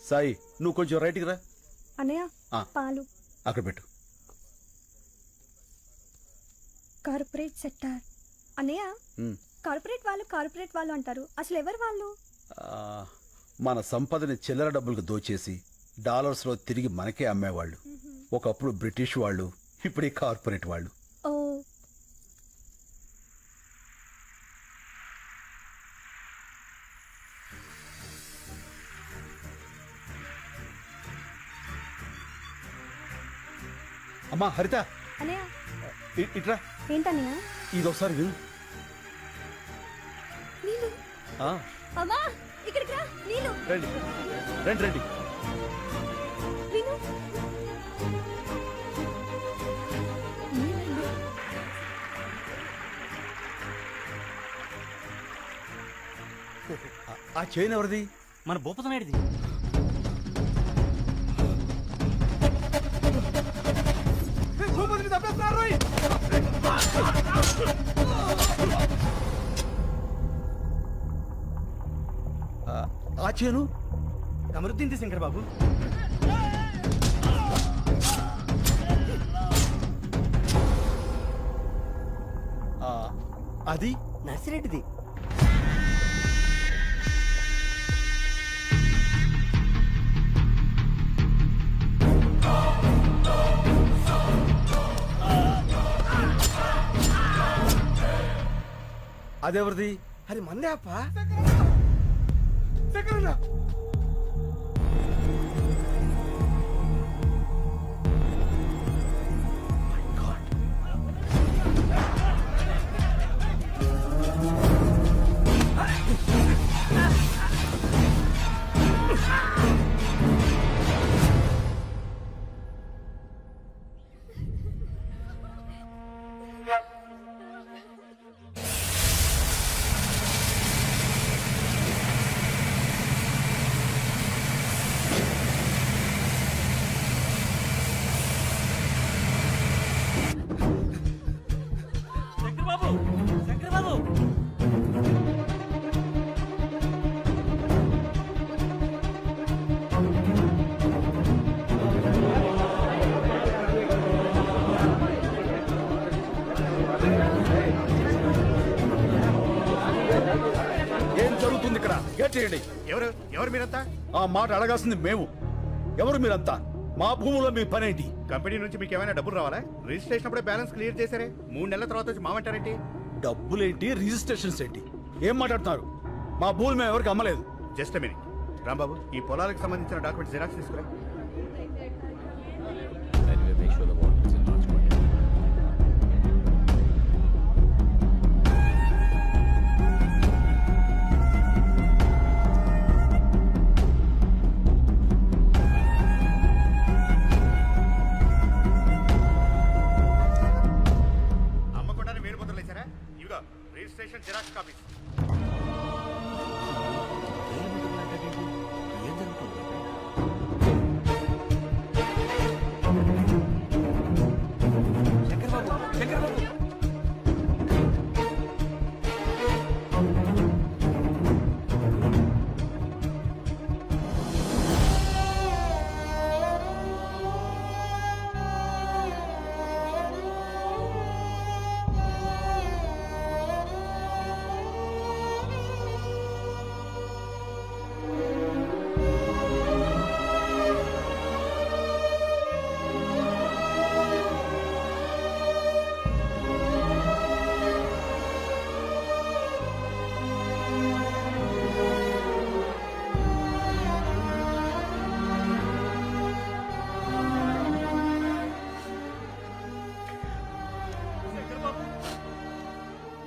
సాయి నువ్వు కొంచెం రైట్కి రా. అన్నయ్య పాలు అక్కడ పెట్టు. Corporate sector. అన్నయ్య కార్పొరేట్ వాళ్ళు అంటారు, అసలు ఎవరు వాళ్ళు? మన సంపదని చిల్లర డబ్బులకు దోచేసి డాలర్స్ లో తిరిగి మనకే అమ్మేవాళ్ళు. ఒకప్పుడు బ్రిటిష్ వాళ్ళు, ఇప్పుడు ఈ కార్పొరేట్ వాళ్ళు. ఓ అమ్మా హరిత, అన్నయ్య ఇట్రా. ఏంటన్నయ్య? ఇది ఒకసారి విను. నీళ్ళు. అమ్మా ఇక్కడికి రా. నీళ్ళు. రండి రండి రండి. విను. ఆ చైన్ ఎవరిది? మన భూపతనాయుడిది. ఆ చేను కమరుద్దీన్ శంకర్ బాబు. అది నర్సిరెడ్డిది. అదెవరిది? అది మందే అప్ప. ఏం జరుగుతుంది ఇక్కడ? గేట్ చేయండి. ఎవరు మీరంతా? ఆ మాట అడగాల్సింది మేము. ఎవరు మీరంతా? మా భూములో మీ పనేంటి? కంపెనీ నుంచి మీకు ఏమైనా డబ్బులు రావాలా? రిజిస్ట్రేషన్ అప్పుడే బ్యాలెన్స్ క్లియర్ చేశారే, 3 నెలల తర్వాత వచ్చి మామంటారేంటి? డబ్బులేంటి, రిజిస్ట్రేషన్స్ ఏంటి? ఏం మాట్లాడుతున్నారు? మా భూములు మేము ఎవరికి అమ్మలేదు. జస్ట్ మినిట్ రాంబాబు, ఈ పొలాలకు సంబంధించిన డాక్యుమెంట్స్ జిరాక్స్ తీసుకురా. అమ్మకుండానే వేలు ముద్రలు వేశారా? ఇవిగో రిజిస్ట్రేషన్ జిరాక్స్ కాపీస్.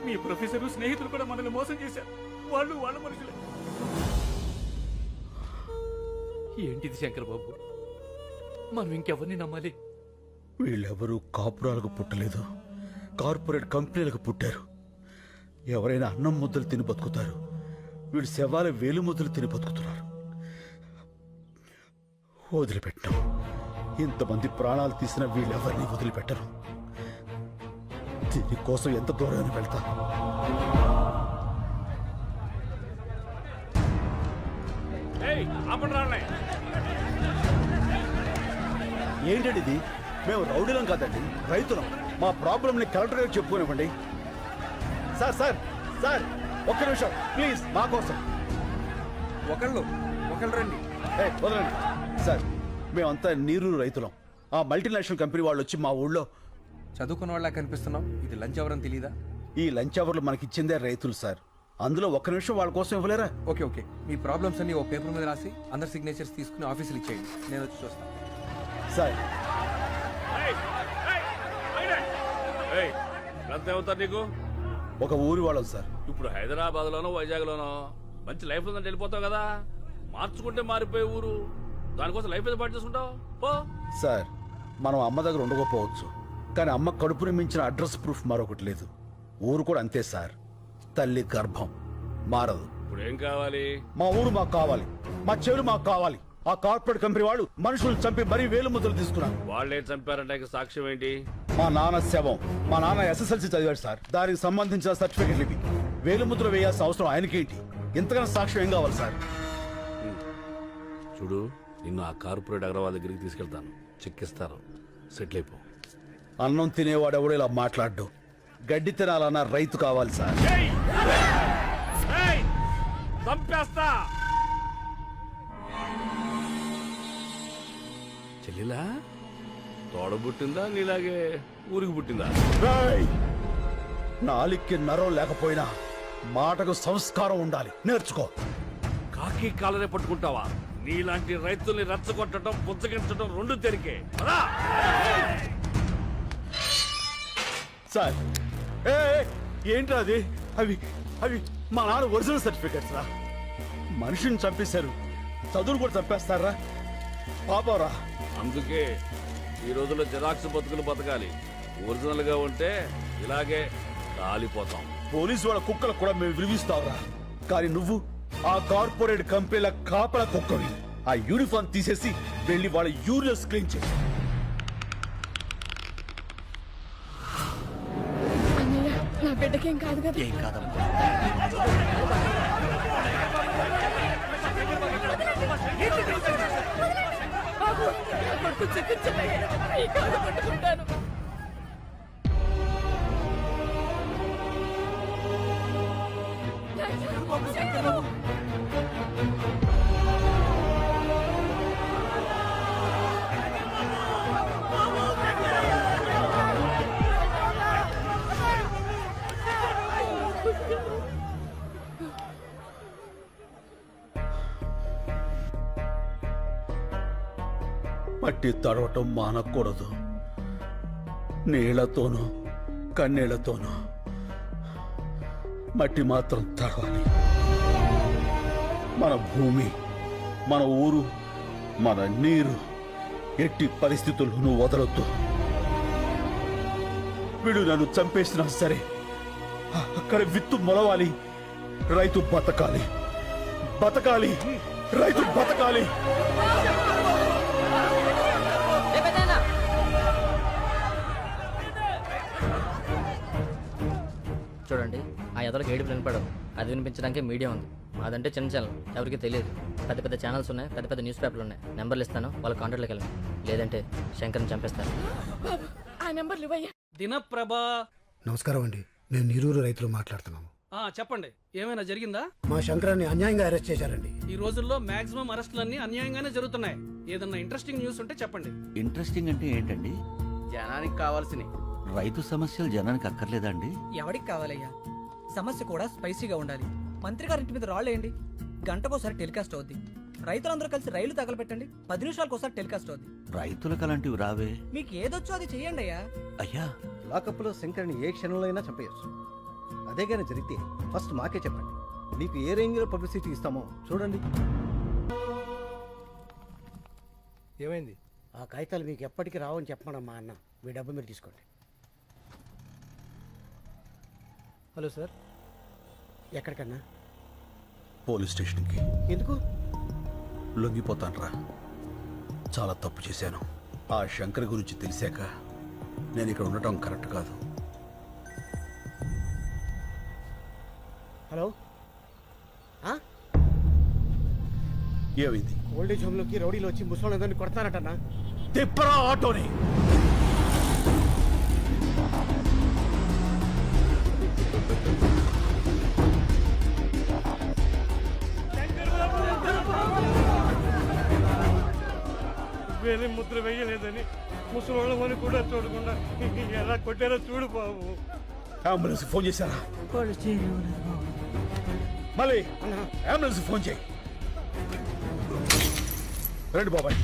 మీ ప్రొఫెసర్ స్నేహితులు కూడా మనల్ని మోసం చేశారు. వాళ్ళు వాళ్ళ మనుషులే. ఏంటిది శంకర్ బాబు, మనం ఇంకెవరిని నమ్మాలి? వీళ్ళెవరూ కాపురాలకు పుట్టలేదు, కార్పొరేట్ కంపెనీలకు పుట్టారు. ఎవరైనా అన్నం ముద్దలు తిని బతుకుతారు, వీళ్ళు శవాల వేలు ముద్దలు తిని బతుకుతున్నారు. వదిలిపెట్టాం. ఇంతమంది ప్రాణాలు తీసిన వీళ్ళెవరిని వదిలిపెట్టరు. దీనికోసం ఎంత దూరాన్ని వెళ్తా. ఏంటండి ఇది? మేము రౌడీలం కాదండి, రైతులం. మా ప్రాబ్లంని కలెక్టర్ గారికి చెప్పుకోనివ్వండి. సార్ సార్ సార్ ఒక్క నిమిషం ప్లీజ్, మా కోసం. ఒకళ్ళు రండి. వదలండి సార్. మేమంతా నీరు రైతులం. ఆ మల్టీనేషనల్ కంపెనీ వాళ్ళు వచ్చి మా ఊళ్ళో చదువుకున్న వాళ్ళ కనిపిస్తున్నాం. ఇది లంచ్ అవరం తెలీదా? ఈ లంచ్ అవర్లు మనకిచ్చిందే రైతులు సార్. అందులో ఒక్క నిమిషం వాళ్ళ కోసం ఇవ్వలేరా? ఓకే మీ ప్రాబ్లమ్స్ అన్ని ఓ పేపర్ మీద రాసి అందరి సిగ్నేచర్స్ తీసుకుని ఆఫీసులు ఇచ్చేయండి. నేను వచ్చి చూస్తాను. సార్ ఎంత అవుతారు నీకు? ఒక ఊరి వాళ్ళం సార్. ఇప్పుడు హైదరాబాద్ లోనో వైజాగ్ లోనో మంచి లైఫ్ ఉందని వెళ్ళిపోతావు కదా. మార్చుకుంటే మారిపోయే ఊరు, దానికోసం లైఫ్ ఏదో పాటు చేసుకుంటావు పో. సార్ మనం అమ్మ దగ్గర ఉండకపోవచ్చు, కానీ అమ్మ కడుపుని మించిన అడ్రస్ ప్రూఫ్ మరొకటి లేదు. ఊరు కూడా అంతే సార్, తల్లి గర్భం మారదు. ఇప్పుడు ఏం కావాలి? మా ఊరు మాకు కావాలి, మా చెవులు మాకు కావాలి. ఆ కార్పొరేట్ కంపెనీ వాళ్ళు మనుషులు చంపి మరీ వేలు ముద్దలు తీసుకున్నారు. వాళ్ళేం చంపారంటే సాక్ష్యం ఏంటి? మా నాన్న శవం. మా నాన్న ఎస్ఎస్ఎల్సీ చదివాడు సార్. దానికి సంబంధించిన సర్టిఫికెట్లు ఇవి. వేలు ముద్ర వేయాల్సిన అవసరం ఆయనకేంటి? ఇంతకన్నా సాక్ష్యం ఏం కావాలి సార్? చూడు, నిన్ను ఆ కార్పొరేట్ అగ్రవాల్ దగ్గరికి తీసుకెళ్తాను, చెక్కిస్తారు, సెటిల్ అయిపో. అన్నం తినేవాడు ఎవడు ఇలా మాట్లాడ్డు. గడ్డి తినాలన్న రైతు కావాలి సార్. చంపేస్తా. చెల్లిలా తోడబుట్టిందా నీలాగే ఊరికి పుట్టిందా? రేయ్! నాలిక్కి నరం లేకపోయినా మాటకు సంస్కారం ఉండాలి, నేర్చుకో. కాకి కాలనే పట్టుకుంటావా? నీలాంటి రైతుల్ని రెచ్చగొట్టడం, పుచ్చగించడం రెండు తెరికే. సార్ ఏంట్రా అది? అవి అవి మా నాన్న ఒరిజినల్ సర్టిఫికెట్స్ రా. మనిషిని చంపేశారు, చదువులు కూడా చంపేస్తారా? పాపరా. అందుకే ఈ రోజుల్లో జిరాక్స్ బతుకులు బతకాలి. ఒరిజినల్ గా ఉంటే ఇలాగే కాలిపోతాం. పోలీసు వాళ్ళ కుక్కలకు కూడా మేము విలువిస్తావురా, కానీ నువ్వు ఆ కార్పొరేట్ కంపెనీల కాపల కుక్కవి. ఆ యూనిఫామ్ తీసేసి వెళ్ళి వాళ్ళ యూరియస్ క్లీన్ చేయి. అన్నయ్య, నా బిడ్డకేం కాదు కదా? ఏం కాదమ్మా. బాబు, నా కొడుకు చికిత్సయ్యాడు. ఈ కాలు పట్టుకుంటాను. శంకరు! మట్టి తడవటం మానకూడదు. నీళ్లతోనూ కన్నీళ్లతోనూ మట్టి మాత్రం తడవాలి. మన భూమి, మన ఊరు, మన నీరు ఎట్టి పరిస్థితుల్లోనూ వదలొద్దు. వీడు నన్ను చంపేసినా సరే అక్కడ విత్తు మొలవాలి. రైతు బతకాలి, బతకాలి, రైతు బతకాలి. చూడండి, ఆ ఎదలకు ఏడుపు వినపడవు. అది వినిపించడానికే మీడియా ఉంది. అదంటే చిన్న ఛానల్, ఎవరికి తెలియదు. పెద్ద పెద్ద ఛానల్స్ ఉన్నాయి, పెద్ద పెద్ద న్యూస్ పేపర్లు ఉన్నాయి. నెంబర్లు ఇస్తాను, వాళ్ళ కాంటాక్ట్లోకి వెళ్ళండి. లేదంటే శంకర్ని చంపేస్తాను. ఆ నెంబర్లు ఇవ్వయ్యా. దినప్రభా. నమస్కారం అండి, మేము నీరూరు రైతులు మాట్లాడుతున్నాము. చెప్పండి, ఏమైనా జరిగిందా? మా శంకరాన్ని అన్యాయంగా అరెస్ట్ చేశారండి. ఈ రోజుల్లో మాక్సిమం అరెస్టులన్నీ అన్యాయంగానే జరుగుతున్నాయి. ఏదన్నా ఇంట్రెస్టింగ్ న్యూస్ ఉంటే చెప్పండి. ఇంట్రెస్టింగ్ అంటే ఏంటండి? జనానికి కావాల్సినవి. రైతు సమస్యలు జనానికి అక్కర్లేదా అండి? ఎవరికి కావాలయ్యా? సమస్య కూడా స్పైసీగా ఉండాలి. మంత్రి గారింటి మీద రాళ్ళేయండి, గంటకోసారి టెలికాస్ట్ అవుద్ది. రైతులందరూ కలిసి రైలు తగలబెట్టండి, 10 నిమిషాలకోసారి టెలికాస్ట్ అవుద్ది. రైతులకు అలాంటివి రావే. మీకు ఏదొచ్చో అది చెయ్యండి అయ్యా. అయ్యా, లాకప్లో శంకర్ని ఏ క్షణంలో అయినా చంపేయచ్చు. అదే కానీ జరిగితే ఫస్ట్ మాకే చెప్పండి. మీకు ఏ రేంజ్లో పబ్లిసిటీ ఇస్తామో చూడండి. ఏమైంది? ఆ కాగితాలు మీకు ఎప్పటికీ రావని చెప్పమన్నా మా అన్న. మీ డబ్బు మీరు తీసుకోండి. Hello sir. ఎక్కడికన్నా? పోలీస్ స్టేషన్కి. ఎందుకు? లొంగిపోతానురా. చాలా తప్పు చేశాను. ఆ శంకర్ గురించి తెలిసాక నేను ఇక్కడ ఉండటం కరెక్ట్ కాదు. హలో, ఏమైంది? ఓల్డేజ్ హోమ్ లోకి రౌడీలు వచ్చి ముసలి కొడతారటన్నా. తిప్పరా ఆటోని. వేరే ముద్ర వేయలేదని ముసలి కూడా చూడకుండా ఎలా కొట్టారో చూడు బాబు. అంబులెన్స్ ఫోన్ చేశారా? మళ్ళీ అంబులెన్స్ ఫోన్ చేయి. రండి బాబాయ్.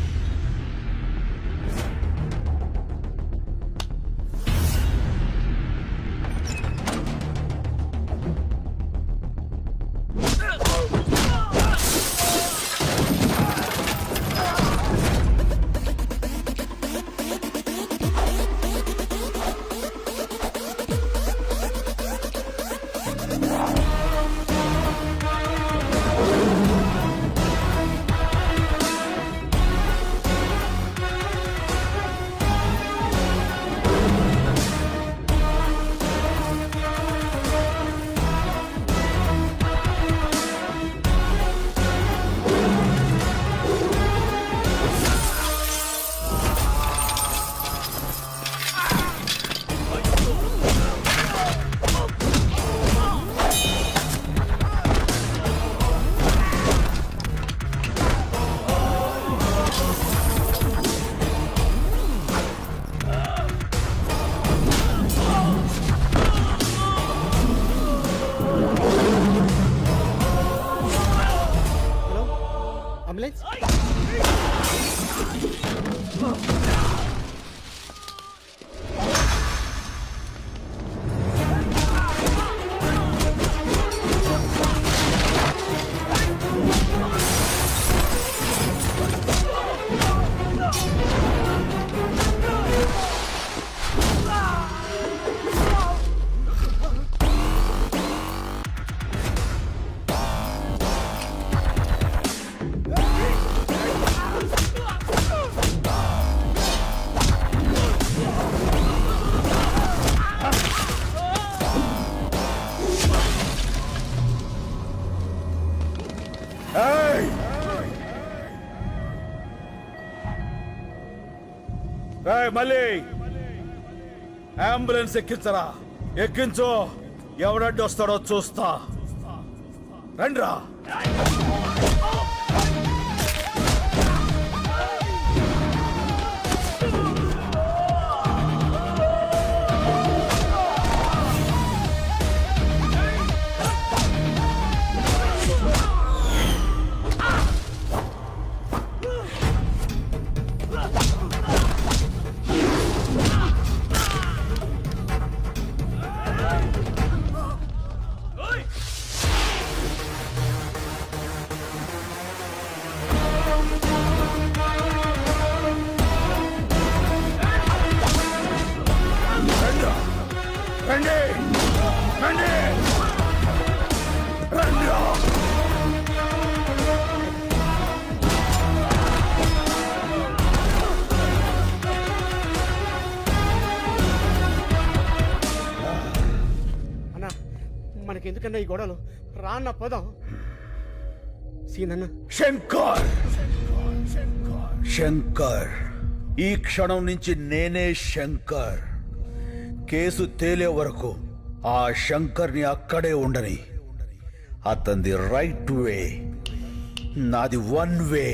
అంబులెన్స్ మళ్ళీ అంబులెన్స్ ఎక్కించరా. ఎక్కించు. ఎవడడ్డు వస్తాడో చూస్తా. రండ్రా. రండి రండి రండి. అన్నా మనకెందుకన్నా ఈ గొడవలు? రా అన్న పోదాం. సీనన్న శంకర్ శంకర్ ఈ క్షణం నుంచి నేనే శంకర్. కేసు తేలే వరకు ఆ శంకర్ని అక్కడే ఉండని. అతనిది రైట్ వే, నాది వన్ వే.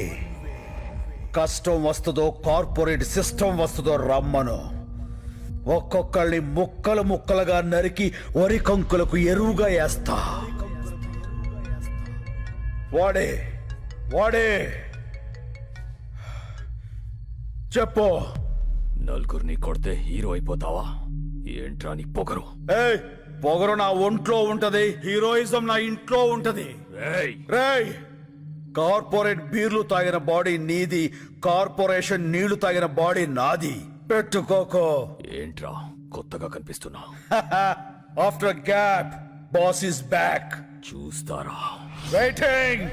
కష్టం వస్తుందో కార్పొరేట్ సిస్టమ్ వస్తుందో రమ్మను. ఒక్కొక్కళ్ళని ముక్కలు ముక్కలుగా నరికి వరి కంకులకు ఎరువుగా వేస్తా. వాడే వాడే చెప్పు. నలుగురిని కొడితే హీరో అయిపోతావా? ఏంట్రా నీ పొగరు? ఏయ్, పొగరు నా ఒంట్లో ఉంటది, హీరోయిజం నా ఇంట్లో ఉంటది. రేయ్, కార్పొరేట్ బీర్లు తాగిన బాడీ నీది, కార్పొరేషన్ నీళ్లు తాగిన బాడీ నాది. పెట్టుకోకో. ఏంట్రా కొత్తగా కనిపిస్తున్నా? After gap boss is back. చూస్తారా? వెయిటింగ్.